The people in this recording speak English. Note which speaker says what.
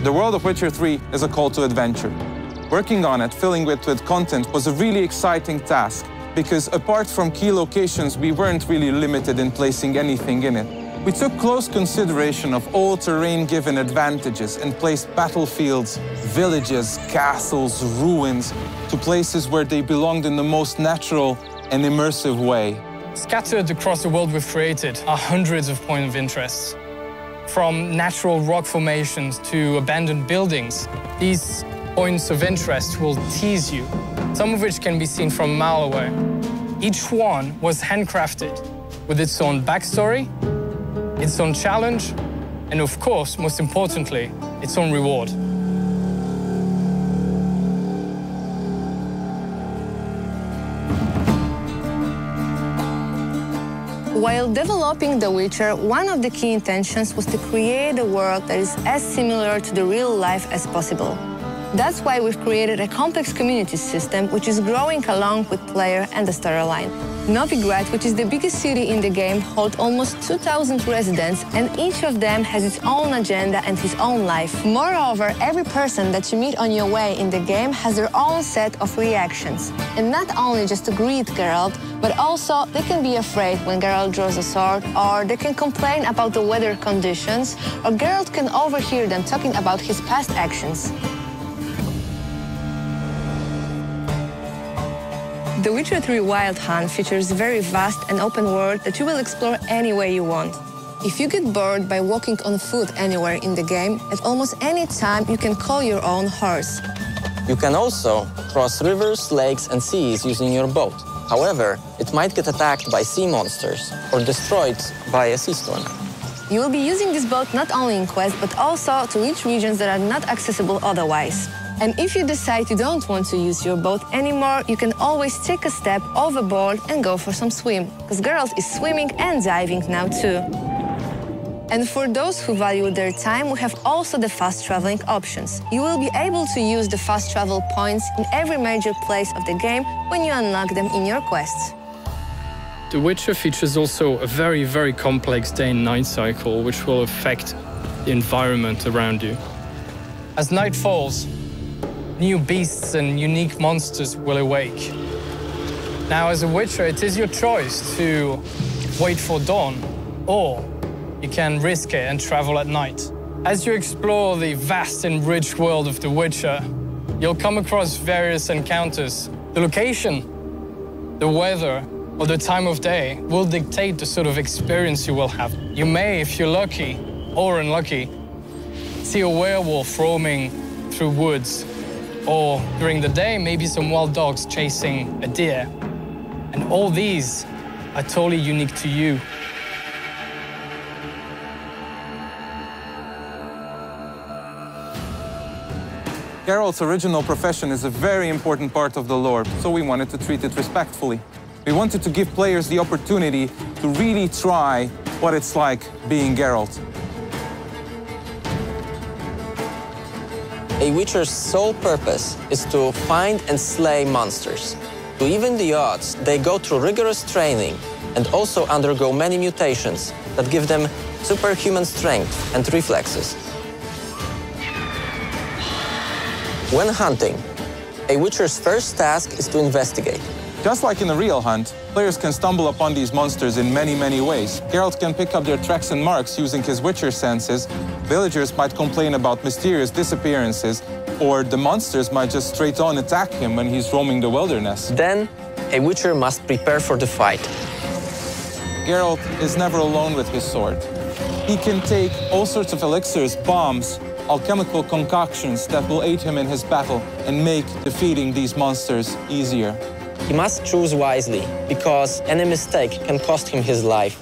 Speaker 1: The world of Witcher 3 is a call to adventure. Working on it, filling it with content, was a really exciting task, because apart from key locations, we weren't really limited in placing anything in it. We took close consideration of all terrain-given advantages and placed battlefields, villages, castles, ruins to places where they belonged in the most natural and immersive way.
Speaker 2: Scattered across the world we've created are hundreds of points of interest. From natural rock formations to abandoned buildings, these points of interest will tease you, some of which can be seen from a mile away. Each one was handcrafted with its own backstory, its own challenge, and of course, most importantly, its own reward.
Speaker 3: While developing The Witcher, one of the key intentions was to create a world that is as similar to the real life as possible. That's why we've created a complex community system which is growing along with player and the storyline. Novigrad, which is the biggest city in the game, holds almost 2,000 residents, and each of them has its own agenda and his own life. Moreover, every person that you meet on your way in the game has their own set of reactions. And not only just to greet Geralt, but also they can be afraid when Geralt draws a sword, or they can complain about the weather conditions, or Geralt can overhear them talking about his past actions. The Witcher 3 Wild Hunt features a very vast and open world that you will explore any way you want. If you get bored by walking on foot anywhere in the game, at almost any time you can call your own horse.
Speaker 4: You can also cross rivers, lakes, and seas using your boat. However, it might get attacked by sea monsters or destroyed by a sea storm.
Speaker 3: You will be using this boat not only in quests, but also to reach regions that are not accessible otherwise. And if you decide you don't want to use your boat anymore, you can always take a step overboard and go for some swim, because Geralt is swimming and diving now too. And for those who value their time, we have also the fast traveling options. You will be able to use the fast travel points in every major place of the game when you unlock them in your quests.
Speaker 2: The Witcher features also a very, very complex day and night cycle, which will affect the environment around you. As night falls, new beasts and unique monsters will awake. Now, as a Witcher, it is your choice to wait for dawn, or you can risk it and travel at night. As you explore the vast and rich world of The Witcher, you'll come across various encounters. The location, the weather, or the time of day will dictate the sort of experience you will have. You may, if you're lucky or unlucky, see a werewolf roaming through woods, or during the day, maybe some wild dogs chasing a deer. And all these are totally unique to you.
Speaker 1: Geralt's original profession is a very important part of the lore, so we wanted to treat it respectfully. We wanted to give players the opportunity to really try what it's like being Geralt.
Speaker 4: A Witcher's sole purpose is to find and slay monsters. To even the odds, they go through rigorous training and also undergo many mutations that give them superhuman strength and reflexes. When hunting, a Witcher's first task is to investigate.
Speaker 1: Just like in a real hunt, players can stumble upon these monsters in many, many ways. Geralt can pick up their tracks and marks using his Witcher senses. Villagers might complain about mysterious disappearances, or the monsters might just straight on attack him when he's roaming the wilderness.
Speaker 4: Then, a Witcher must prepare for the fight.
Speaker 1: Geralt is never alone with his sword. He can take all sorts of elixirs, bombs, alchemical concoctions that will aid him in his battle and make defeating these monsters easier.
Speaker 4: He must choose wisely, because any mistake can cost him his life.